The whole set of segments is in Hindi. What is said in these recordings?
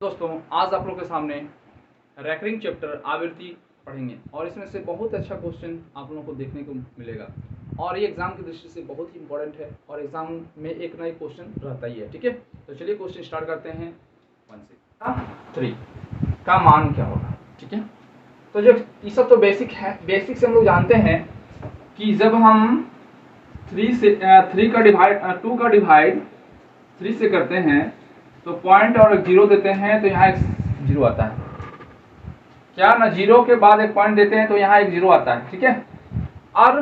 दोस्तों आज आप लोग के सामने रैकरिंग चैप्टर आवृत्ति पढ़ेंगे और इसमें से बहुत अच्छा क्वेश्चन आप लोगों को देखने को मिलेगा और ये एग्जाम की दृष्टि से बहुत ही इंपॉर्टेंट है और एग्जाम में एक ना एक क्वेश्चन रहता ही है। ठीक है, तो चलिए क्वेश्चन स्टार्ट करते हैं। 1 से 3 का मान क्या होगा। ठीक है, तो जो ये सब तो बेसिक है, बेसिक से हम लोग जानते हैं कि जब हम 2 का डिवाइड 3 से करते हैं तो पॉइंट और एक जीरो देते हैं तो यहाँ एक जीरो आता है। क्या ना, जीरो के बाद एक पॉइंट देते हैं तो यहाँ एक जीरो आता है। ठीक है, और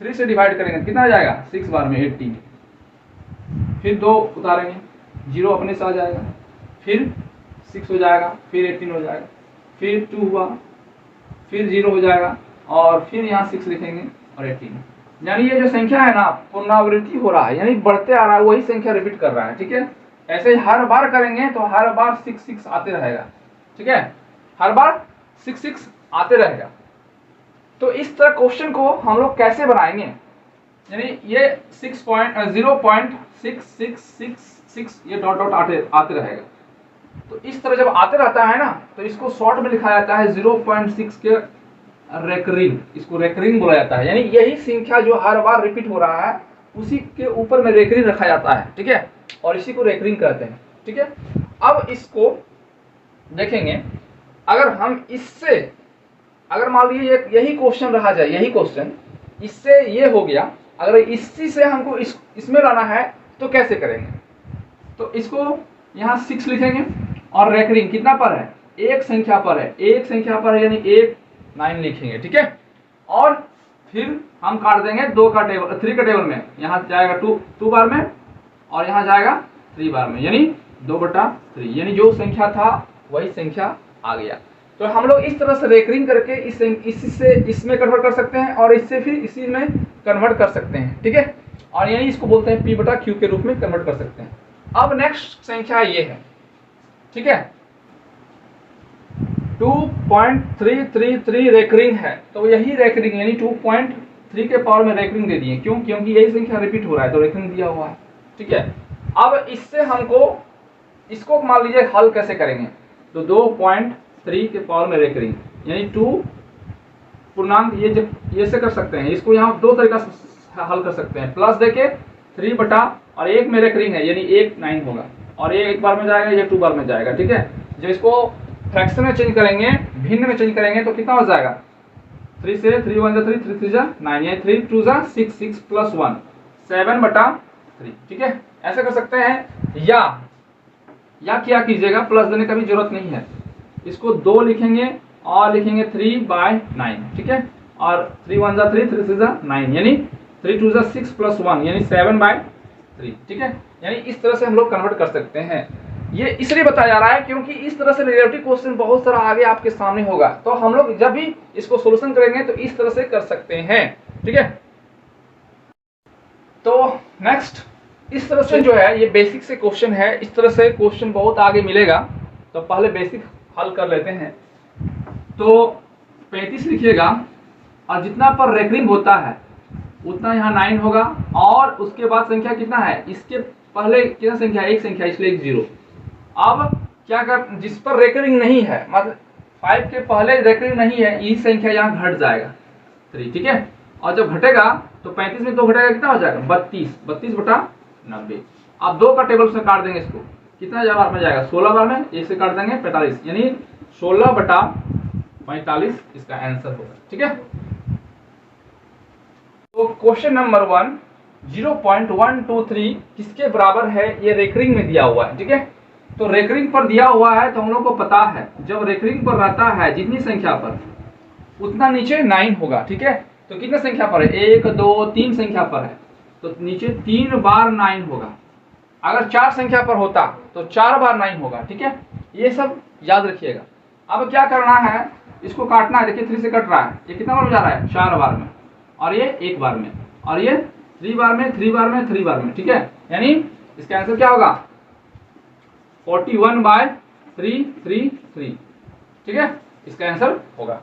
3 से डिवाइड करेंगे कितना आ जाएगा 6 बार में 18, फिर 2 उतारेंगे जीरो अपने से आ जाएगा, फिर 6 हो जाएगा, फिर 18 हो जाएगा, फिर 2 हुआ, फिर 0 हो जाएगा और फिर यहाँ 6 लिखेंगे और 18। यानी ये जो संख्या है ना पुनरावृत्ति हो रहा है, यानी बढ़ते आ रहा है, वही संख्या रिपीट कर रहा है। ठीक है, ऐसे ही हर बार करेंगे तो हर बार 6 आते रहेगा। ठीक है, हर बार 6 आते रहेगा। तो इस तरह क्वेश्चन को हम लोग कैसे बनाएंगे, यानी ये 0.6666 ये डॉट डॉट आते रहेगा। तो इस तरह जब आते रहता है ना तो इसको शॉर्ट में लिखा जाता है 0.6 के रेकरिंग, इसको रेकरिंग बोला जाता है। यानी यही संख्या जो हर बार रिपीट हो रहा है उसी के ऊपर में रेकरिंग रखा जाता है। ठीक है, और इसी को रेकरिंग कहते हैं। ठीक है, अब इसको देखेंगे, अगर हम इससे, अगर मान लीजिए यही क्वेश्चन रहा जाए, यही क्वेश्चन इससे ये हो गया, अगर इसी से हमको इसमें लाना है तो कैसे करेंगे। तो इसको यहाँ 6 लिखेंगे और रेकरिंग कितना पर है, एक संख्या पर है, एक संख्या पर है, यानी 8 9 लिखेंगे। ठीक है, और फिर हम काट देंगे 3 का टेबल में, यहाँ जाएगा 2 बार में और यहाँ जाएगा 3 बार में, यानी 2/3, यानी जो संख्या था वही संख्या आ गया। तो हम लोग इस तरह से रेकरिंग करके इससे इसमें कन्वर्ट कर सकते हैं और इससे फिर इसी में कन्वर्ट कर सकते हैं। ठीक है, और यानी इसको बोलते हैं P/Q के रूप में कन्वर्ट कर सकते हैं। अब नेक्स्ट संख्या ये है। ठीक है, 2.333 रेकरिंग है, तो यही रेकरिंग यानी 2.3 के पावर में रेकरिंग दे दिए। क्यों? क्योंकि यही संख्या रिपीट हो रहा है तो रेकरिंग दिया हुआ है। ठीक है, अब इससे हमको इसको मान लीजिए हल कैसे करेंगे, तो 2.3 के पावर में रेकरिंग यानी 2 पूर्णांक ये से कर सकते हैं। इसको यहाँ 2 तरीका से हल कर सकते हैं, प्लस देके 3 बटा और 1 में रेकरिंग है यानी 1 9 होगा और ये 1 बार में जाएगा, ये 2 बार में जाएगा। ठीक है, जब इसको फ्रैक्शन में चेंज करेंगे, भिन्न में चेंज करेंगे तो कितना हो जाएगा, 3 से 3 1 जा 3 3 3 जा 9, ये 3 2 जा 6 6 प्लस 1 7/3। ठीक है, ऐसे कर सकते हैं। या क्या कीजिएगा, प्लस देने का भी जरूरत नहीं है, इसको 2 लिखेंगे और लिखेंगे 3/9। ठीक है, और 3 1 जा 3 3 3 जा 9, यानी 3 2 जा 6 प्लस 1 यानी 7/3। ठीक है, यानी इस तरह से हम लोग कन्वर्ट कर सकते हैं। ये इसलिए बताया जा रहा है क्योंकि इस तरह से रिलेटिव क्वेश्चन बहुत सारा आगे आपके सामने होगा, तो हम लोग जब भी इसको सोल्यूशन करेंगे तो इस तरह से कर सकते हैं। ठीक है, तो नेक्स्ट इस तरह से जो है ये बेसिक से क्वेश्चन है, इस तरह से क्वेश्चन बहुत आगे मिलेगा, तो पहले बेसिक हल कर लेते हैं। तो 35 लिखिएगा और जितना पर रेकरिंग होता है उतना यहाँ 9 होगा और उसके बाद संख्या कितना है, इसके पहले कितना संख्या, एक संख्या, इसलिए एक 0। अब क्या कर, जिस पर रेकरिंग नहीं है, मतलब 5 के पहले रेकरिंग नहीं है, ये संख्या यहाँ घट जाएगा 3। ठीक है, और जब घटेगा तो 35 में 2 घटेगा कितना हो जाएगा 32/90। आप 2 का टेबल से काट देंगे, इसको कितना बार में जाएगा 16 बार में, एक से काट देंगे 45, यानी 16/45 इसका आंसर होगा। ठीक है, तो क्वेश्चन नंबर 1 0.123 किसके बराबर है, ये रेकरिंग में दिया हुआ है। ठीक है, तो रेकरिंग पर दिया हुआ है तो हम लोग को पता है जब रेकरिंग पर रहता है जितनी संख्या पर उतना नीचे 9 होगा। ठीक है, तो कितने संख्या पर है, 1 2 3 संख्या पर है तो नीचे 3 बार 9 होगा। अगर 4 संख्या पर होता तो 4 बार 9 होगा। ठीक है, ये सब याद रखिएगा। अब क्या करना है, इसको काटना है। देखिए 3 से कट रहा है, ये कितना बार में जा रहा है 4 बार में, और ये 1 बार में, और ये 3 बार में 3 बार में 3 बार में। ठीक है, यानी इसका आंसर क्या होगा 41/333। ठीक है, इसका आंसर होगा।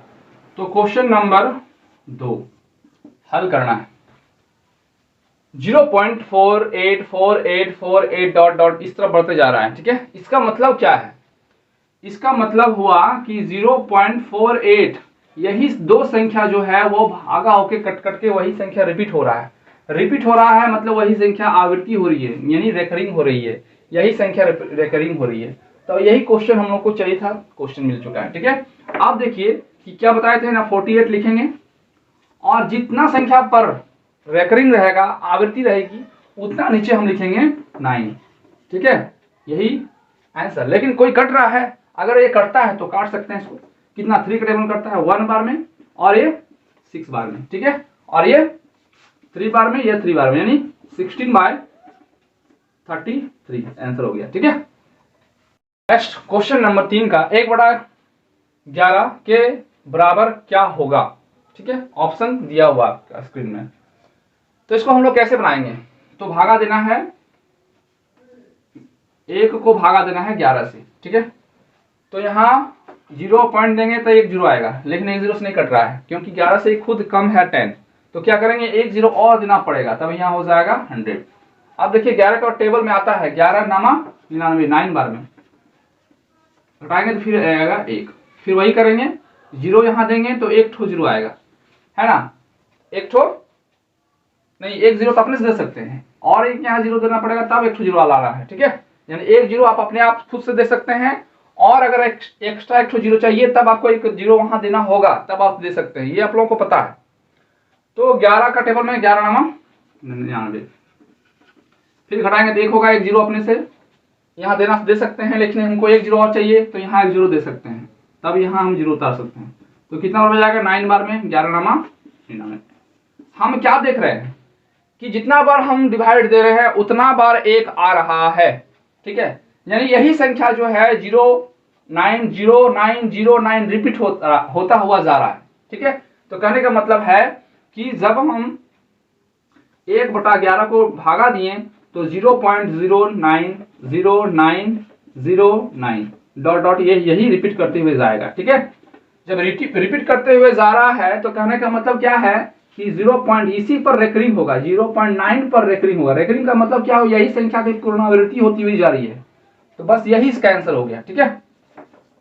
तो क्वेश्चन नंबर 2 हल करना है। 0.484848 डॉट डॉट इस तरह बढ़ते जा रहा है। ठीक है, इसका मतलब क्या है, इसका मतलब हुआ कि 0.48 यही दो संख्या जो है वो भागा होके कट कट के वही संख्या रिपीट हो रहा है। रिपीट हो रहा है मतलब वही संख्या आवृत्ति हो रही है, यानी रेकरिंग हो रही है, यही संख्या रेकरिंग हो रही है। तो यही क्वेश्चन हम लोग को चाहिए था, क्वेश्चन मिल चुका है। ठीक है, आप देखिए कि क्या बताए थे ना, 48 लिखेंगे और जितना संख्या पर रेकरिंग रहेगा, आवृत्ति रहेगी, उतना नीचे हम लिखेंगे 9। ठीक है, यही आंसर। लेकिन कोई कट रहा है, अगर ये कटता है तो काट सकते हैं इसको। कितना 3 का टेबल करता है 1 बार में और ये 6 बार में। ठीक है, और ये 3 बार में, ये 3 बार में, यानी 16/33 आंसर हो गया। ठीक है, नेक्स्ट क्वेश्चन नंबर 3 का 1/11 के बराबर क्या होगा। ठीक है, ऑप्शन दिया हुआ स्क्रीन में। तो इसको हम लोग कैसे बनाएंगे, तो भागा देना है, 1 को भागा देना है 11 से। ठीक है, तो यहाँ 0 पॉइंट देंगे तो 1 0 आएगा, लेकिन 1 0 से नहीं कट रहा है क्योंकि 11 से खुद कम है 10। तो क्या करेंगे, 1 0 और देना पड़ेगा, तब यहाँ हो जाएगा 100। अब देखिए 11 का टेबल में आता है 11 नामा 99, 9 बार में घटाएंगे तो फिर आएगा 1। फिर वही करेंगे, 0 यहाँ देंगे तो 1 ठो 0 आएगा, है ना, 1 ठो नहीं, 1 0 तो अपने से दे सकते हैं और एक यहाँ 0 देना पड़ेगा, तब 1 ठो 0 आ रहा है। ठीक है, यानी 1 0 आप अपने आप खुद से दे सकते हैं, और अगर एक्स्ट्रा 1 ठो 0 चाहिए तब आपको 1 0 वहां देना होगा, तब आप दे सकते हैं, ये आप लोगों को पता है। तो 11 का टेबल में 11 नामा 99, फिर घटाएंगे तो 1 होगा, 1 0 अपने से यहाँ देना दे सकते हैं, लेकिन हमको 1 0 और चाहिए तो यहाँ 1 0 दे सकते हैं, तब यहाँ हम 0 उतार सकते हैं। तो कितना बार जाएगा, 9 बार में 11 नामा 99। हम क्या देख रहे हैं कि जितना बार हम डिवाइड दे रहे हैं उतना बार 1 आ रहा है। ठीक है, यानी यही संख्या जो है 0909009 रिपीट होता हुआ जा रहा है। ठीक है, तो कहने का मतलब है कि जब हम 1/11 को भागा दिए तो 0.090909 डॉट डॉट यही रिपीट करते हुए जाएगा। ठीक है, जब रिपीट करते हुए जा रहा है तो कहने का मतलब क्या है कि 0 पॉइंट इसी पर रेकरिंग होगा, 0.9 पर रेकरिंग होगा। रेकरिंग का मतलब क्या हो, यही संख्या की पुनरावृत्ति होती हुई जा रही है। तो बस यही इसका आंसर हो गया। ठीक है,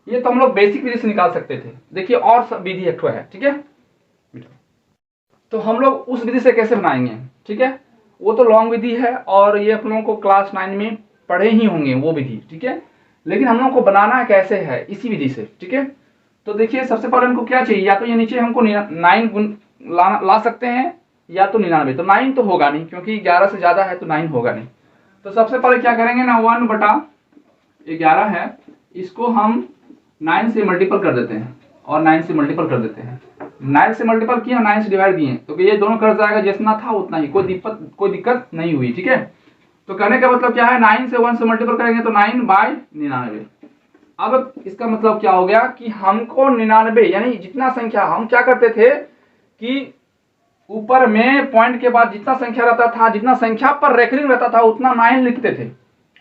ये तो हम लोग बेसिक विधि से निकाल सकते थे। देखिए और सब विधि एक है। ठीक है, तो हम लोग उस विधि से कैसे बनाएंगे, ठीक है, वो तो लॉन्ग विधि है और ये अपन लोगों को क्लास 9 में पढ़े ही होंगे वो विधि। ठीक है, लेकिन हम लोग को बनाना कैसे है, इसी विधि से। ठीक है, तो देखिए सबसे पहले हमको क्या चाहिए, या तो ये नीचे हमको 9 ला सकते हैं या तो 99। तो 9 तो होगा नहीं क्योंकि 11 से ज्यादा है तो 9 होगा नहीं। तो सबसे पहले क्या करेंगे ना, 1/11 है, इसको हम 9 से मल्टीपल कर देते हैं और 9 से मल्टीपल कर देते हैं। 9 से मल्टीपल किया, 9 से डिवाइड किए, तो ये दोनों कर जाएगा, जितना था उतना ही, कोई दिक्कत नहीं हुई। ठीक है, तो कहने का मतलब क्या है, 9 से 1 से मल्टीपल करेंगे तो 9/99। अब इसका मतलब क्या हो गया कि हमको 99 यानी जितना संख्या हम क्या करते थे कि ऊपर में पॉइंट के बाद जितना संख्या रहता था, जितना संख्या पर रेकरिंग रहता था उतना 9 लिखते थे।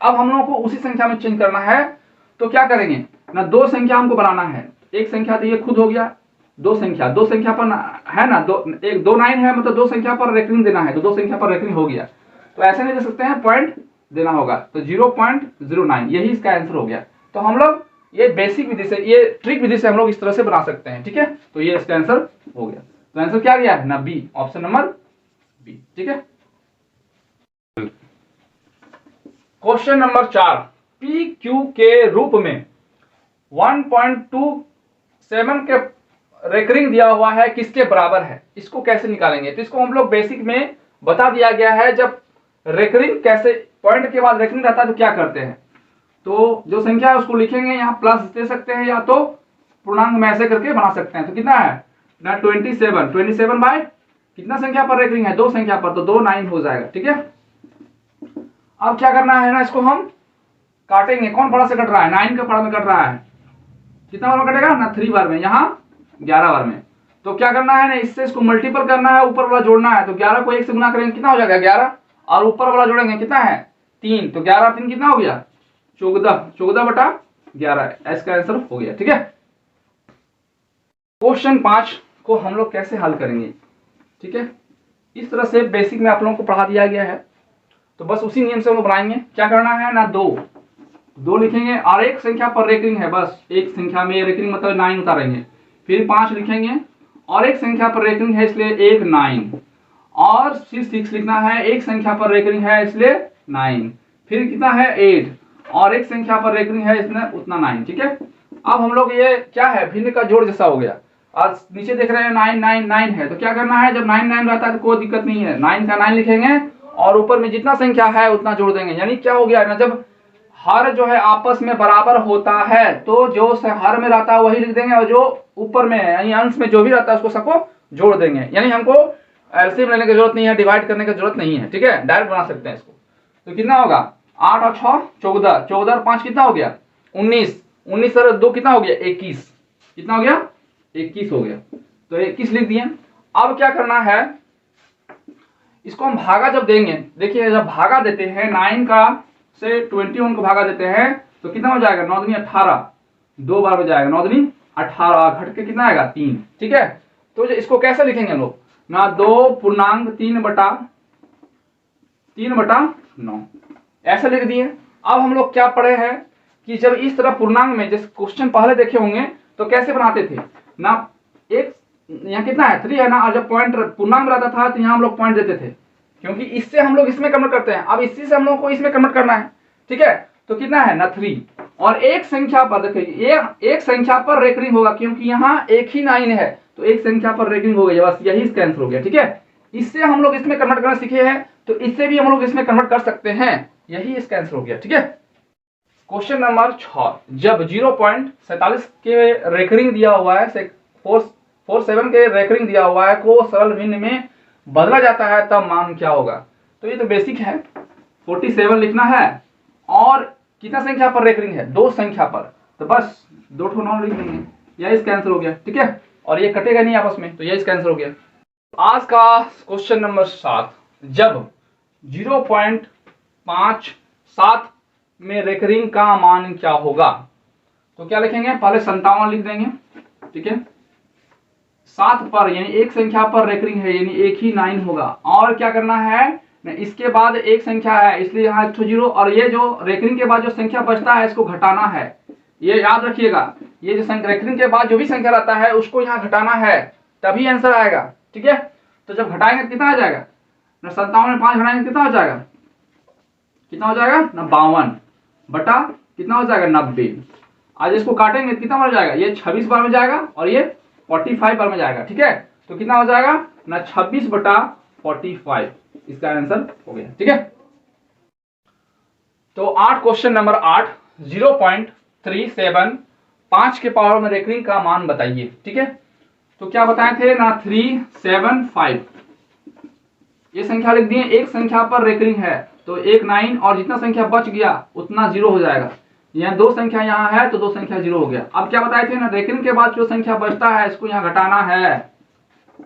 अब हम लोगों को उसी संख्या में चेंज करना है, तो क्या करेंगे ना, 2 संख्या हमको बनाना है। एक संख्या तो ये खुद हो गया, 2 संख्या पर है ना, 2 9 है, मतलब 2 संख्या पर रेकरिंग देना है, तो 2 संख्या पर रेकरिंग हो गया। तो ऐसे नहीं दे सकते हैं, पॉइंट देना होगा, तो 0.09 यही इसका आंसर हो गया। तो हम लोग ये बेसिक विधि से, ये ट्रिक विधि से हम लोग इस तरह से बना सकते हैं। ठीक है, तो ये इसका आंसर हो गया। तो आंसर क्या गया है ना, बी, ऑप्शन नंबर बी। ठीक है, क्वेश्चन नंबर 4, पी क्यू के रूप में 1.27 के रेकरिंग दिया हुआ है, किसके बराबर है, इसको कैसे निकालेंगे। तो इसको हम लोग बेसिक में बता दिया गया है, जब रेकरिंग कैसे पॉइंट के बाद रेकरिंग रहता है तो क्या करते हैं। तो जो संख्या है उसको लिखेंगे, यहाँ प्लस दे सकते हैं या तो पूर्णांक में ऐसे करके बना सकते हैं। तो कितना है ना, 27 बाय कितना संख्या पर रेकरिंग है, 2 संख्या पर, तो 2 9 हो जाएगा। ठीक है, अब क्या करना है ना, इसको हम काटेंगे, कौन बड़ा से कट रहा है, 9 का बड़ा में कट रहा है, कितना बार में कटेगा ना, 3 बार में, यहाँ 11 बार में। तो क्या करना है ना, इससे इसको मल्टीपल करना है, ऊपर वाला जोड़ना है। तो 11 को 1 से गुना करेंगे, कितना हो जाएगा 11, और ऊपर वाला जोड़ेंगे, कितना है 3, तो 11 3 कितना हो गया 14/11, इसका आंसर हो गया। ठीक है, क्वेश्चन 5 को हम लोग कैसे हल करेंगे। ठीक है, इस तरह से बेसिक में आप लोगों को पढ़ा दिया गया है, तो बस उसी नियम से हम लोग बनाएंगे। क्या करना है ना, 2 2 लिखेंगे और एक संख्या पर रेकरिंग है, बस एक संख्या में रेकरिंग मतलब 9 उतारेंगे। फिर 5 लिखेंगे और एक संख्या पर रेकरिंग है इसलिए एक 9, और फिर 6 लिखना है, एक संख्या पर रेकरिंग है इसलिए 9। फिर कितना है 8 और एक संख्या पर रेकरिंग है इसमें उतना 9। ठीक है, अब हम लोग ये क्या है भिन्न का जोड़ जैसा हो गया। आज नीचे देख रहे हैं 9 9 9 है, तो क्या करना है, जब 9 9 रहता है तो कोई दिक्कत नहीं है, 9 का 9 लिखेंगे और ऊपर में जितना संख्या है उतना जोड़ देंगे। यानी क्या हो गया ना, जब हर जो है आपस में बराबर होता है तो जो हर में रहता है वही लिख देंगे, और जो ऊपर में है यानी अंश में जो भी रहता है उसको सबको जोड़ देंगे। यानी हमको एलसीएम लेने की जरूरत नहीं है, डिवाइड करने की जरूरत नहीं है। ठीक है, डायरेक्ट बना सकते हैं इसको। तो कितना होगा, 8 और 6 14, 14 और 5 कितना हो गया 19, 19 और 2 कितना हो गया 21, कितना हो गया 21 हो गया। तो 21 लिख दिए। अब क्या करना है, इसको हम भागा जब देंगे, देखिए जब भागा देते हैं 9 का से 21 को भागा देते हैं तो कितना हो जाएगा 9 दूनी 18, 2 बार हो जाएगा 9 दूनी 18, घट के कितना आएगा 3। ठीक है, तो इसको कैसे लिखेंगे हम लोग ना, 2.3/9 ऐसे लिख दिए। अब हम लोग क्या पढ़े हैं कि जब इस तरह पूर्णांक में, जैसे क्वेश्चन पहले देखे होंगे तो कैसे बनाते थे ना, एक यहाँ कितना है 3 है ना, और जब पॉइंट पूर्णांक रहता था तो यहाँ हम लोग पॉइंट देते थे, क्योंकि इससे हम लोग इसमें कन्वर्ट करते हैं। अब इसी से हम लोग को इसमें कन्वर्ट करना है। ठीक है, तो कितना है ना 3, और एक संख्या पर देखिए ये एक संख्या पर रेकरिंग होगा, क्योंकि यहाँ एक ही 9 है तो एक संख्या पर रेकरिंग हो गई, बस यही इसका आंसर हो गया। ठीक है, इससे हम लोग इसमें कन्वर्ट करना सीखे हैं तो इससे भी हम लोग इसमें कन्वर्ट कर सकते हैं, यही इसका आंसर हो गया। ठीक है, क्वेश्चन नंबर 6, जब 0.47 के रेकरिंग दिया हुआ है, 47 के रेकरिंग दिया हुआ है को सरल भिन्न में बदला जाता है तब मान क्या होगा। तो ये तो बेसिक है, 47 लिखना है और कितना संख्या पर रेकरिंग है 2 संख्या पर, तो बस 2 ठो 9 लिख देंगे, यह इसका आंसर हो गया। ठीक है, और ये कटेगा नहीं आपस में, तो यह इसका आंसर हो गया। आज का क्वेश्चन नंबर 7, जब 0.57 में रेकरिंग का मान क्या होगा, तो क्या लिखेंगे, पहले 57 लिख देंगे। ठीक है, 7 पर यानी एक संख्या पर रेकरिंग है यानी एक ही 9 होगा, और क्या करना है ना, इसके बाद एक संख्या है इसलिए यहाँ 1 0, और ये जो रेकरिंग के बाद जो संख्या बचता है इसको घटाना है, ये याद रखिएगा। ये जो रेकरिंग के बाद जो भी संख्या रहता है उसको यहाँ घटाना है, तभी आंसर आएगा। ठीक है, तो जब घटाएंगे तो कितना आ जाएगा ना, 57 में 5 घटाएंगे कितना हो जाएगा, कितना हो जाएगा ना 52 बटा कितना हो जाएगा 90। आज इसको काटेंगे तो कितना हो जाएगा, ये 26 बार में जाएगा और ये 45 बार में जाएगा। ठीक है, तो कितना हो जाएगा ना 26 बटा 45, इसका आंसर हो गया। ठीक है, तो 8 क्वेश्चन नंबर 8, 0.375 के पावर में रेकरिंग का मान बताइए। ठीक है, तो क्या बताए थे ना 375, ये संख्या लिख दिए, एक संख्या पर रेकरिंग है तो एक 9 और जितना संख्या बच गया उतना 0 हो जाएगा। यहाँ 2 संख्या यहाँ है तो 2 संख्या 0 हो गया। अब क्या बताए थे ना, रेकरिंग के बाद जो संख्या बचता है इसको यहाँ घटाना है।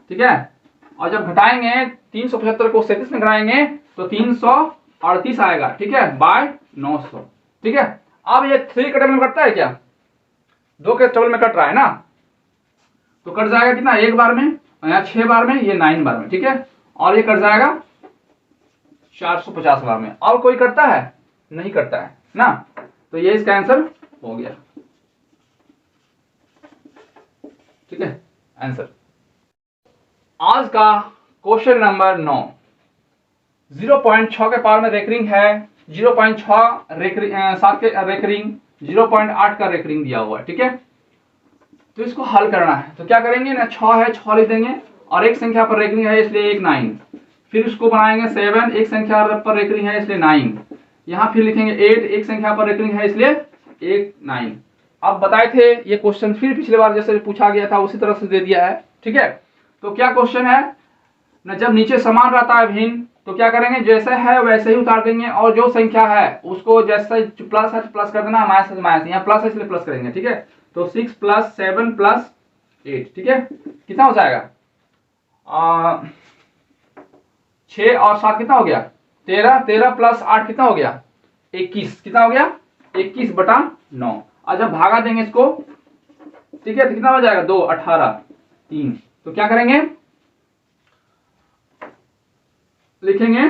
ठीक है, और जब घटाएंगे 375 को 37 में घटाएंगे तो 338 आएगा। ठीक है, बाय 900। ठीक है, अब ये 3 के टेबल में कटता है क्या, 2 के टेबल में कट रहा है ना, तो कट जाएगा कितना, 1 बार में, यहाँ 6 बार में, ये 9 बार में। ठीक है, और ये कट जाएगा 450 बार में। और कोई करता है नहीं करता है ना, तो ये इसका आंसर हो गया। ठीक है, आंसर। आज का क्वेश्चन नंबर 9, 0.6 के पावर में रेकरिंग है, 0.6 7 के रेकरिंग, 0.8 का रेकरिंग दिया हुआ है। ठीक है, तो इसको हल करना है तो क्या करेंगे ना, 6 है 6 लिख देंगे, और एक संख्या पर रेकरिंग है इसलिए एक 9, फिर उसको बनाएंगे 7, एक संख्या पर रेकरिंग है इसलिए 9, यहाँ फिर लिखेंगे 8, एक संख्या पर रेकरिंग है इसलिए एक 9। अब बताए थे ये क्वेश्चन फिर पिछले बार जैसे पूछा गया था उसी तरह से दे दिया है। ठीक है, तो क्या क्वेश्चन है ना, जब नीचे समान रहता है भिन्न तो क्या करेंगे, जैसे है वैसे ही उतार देंगे, और जो संख्या है उसको जैसे प्लस है तो प्लस कर देना, माइनस है तो माइनस, यहाँ प्लस है इसलिए प्लस करेंगे। ठीक है, तो 6 + 7 + 8, ठीक है, कितना हो जाएगा 6 और 7 कितना हो गया 13, 13 + 8 कितना हो गया 21, कितना हो गया 21 बटा 9। और जब भागा देंगे इसको, ठीक है, तो कितना हो जाएगा 2, 18, 3, तो क्या करेंगे, लिखेंगे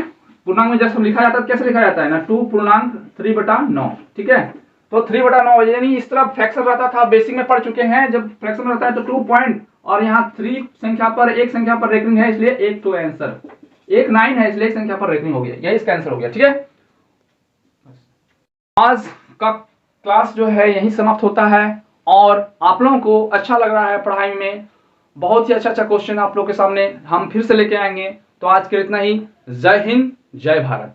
पूर्णांक में जैसे लिखा जाता है कैसे लिखा जाता है ना, 2 पूर्णांक 3 बटा 9। ठीक है, तो 3/9 यानी इस तरफ फ्रैक्शन रहता था, बेसिक में पढ़ चुके हैं, जब फ्रैक्शन रहता है तो 2 पॉइंट और यहाँ 3 संख्या पर एक संख्या पर रेकरिंग है, इसलिए 1 तो आंसर 1 9 है, इसलिए एक संख्या पर रेकरिंग हो गया, यही इसका आंसर हो गया। ठीक है, आज का क्लास जो है यही समाप्त होता है और आप लोगों को अच्छा लग रहा है पढ़ाई में, बहुत ही अच्छा क्वेश्चन आप लोग के सामने हम फिर से लेके आएंगे। तो आज के इतना ही। जय हिंद, जय भारत।